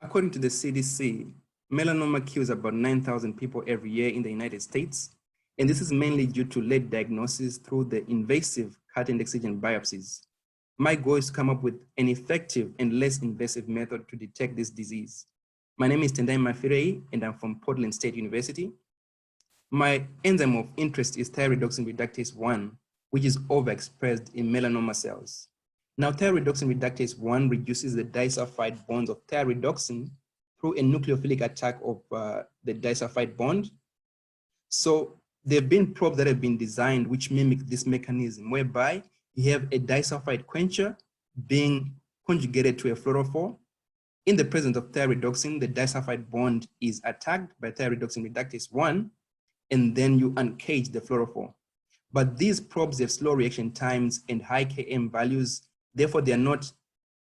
According to the CDC, melanoma kills about 9,000 people every year in the United States. And this is mainly due to late diagnosis through the invasive cut-and excision biopsies. My goal is to come up with an effective and less invasive method to detect this disease. My name is Tendai Mafireyi, and I'm from Portland State University. My enzyme of interest is thioredoxin reductase 1, which is overexpressed in melanoma cells. Now, thioredoxin reductase 1 reduces the disulfide bonds of thioredoxin through a nucleophilic attack of the disulfide bond. So there have been probes that have been designed which mimic this mechanism, whereby you have a disulfide quencher being conjugated to a fluorophore. In the presence of thioredoxin, the disulfide bond is attacked by thioredoxin reductase 1, and then you uncage the fluorophore. But these probes have slow reaction times and high Km values, therefore they are not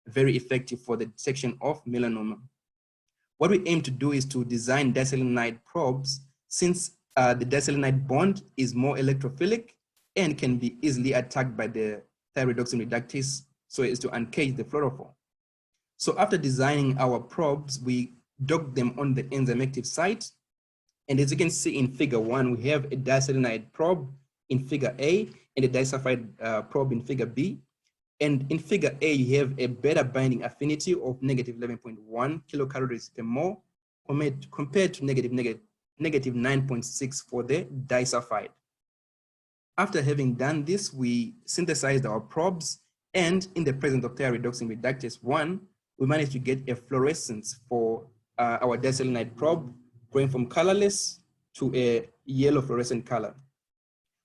very effective for the detection of melanoma. What we aim to do is to design diselenide probes, since the diselenide bond is more electrophilic and can be easily attacked by the thioredoxin reductase, so as to uncage the fluorophore. So after designing our probes, we docked them on the enzyme active site. And as you can see in figure 1, we have a diselenide probe in figure A and a disulfide probe in figure B. And in figure A, you have a beta binding affinity of negative 11.1 kilocalories per mole compared to negative 9.6 for the disulfide. After having done this, we synthesized our probes, and in the presence of thioredoxin reductase 1, we managed to get a fluorescence for our diselenide probe, going from colorless to a yellow fluorescent color.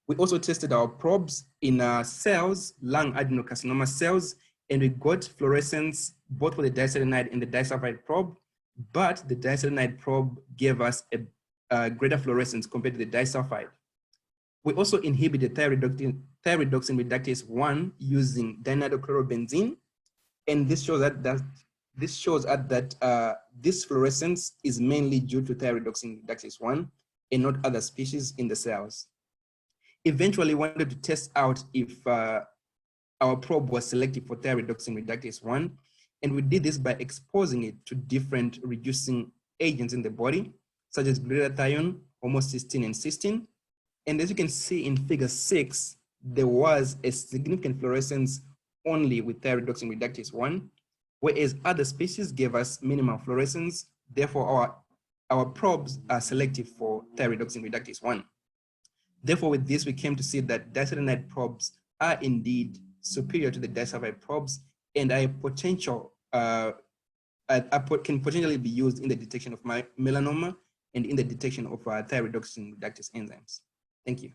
We also tested our probes in cells, lung adenocarcinoma cells, and we got fluorescence both for the diselenide and the disulfide probe, but the diselenide probe gave us a greater fluorescence compared to the disulfide. We also inhibited thioredoxin reductase 1 using dinidochlorobenzene, and this shows that this fluorescence is mainly due to thioredoxin reductase 1 and not other species in the cells. Eventually, we wanted to test out if our probe was selective for thioredoxin reductase 1, and we did this by exposing it to different reducing agents in the body, such as glutathione, homocysteine, and cysteine. And as you can see in figure 6, there was a significant fluorescence only with thioredoxin reductase 1, whereas other species gave us minimal fluorescence. Therefore, our probes are selective for thioredoxin reductase 1. Therefore, with this, we came to see that diselenide probes are indeed superior to the disulfide probes and are can potentially be used in the detection of melanoma and in the detection of thioredoxin reductase enzymes. Thank you.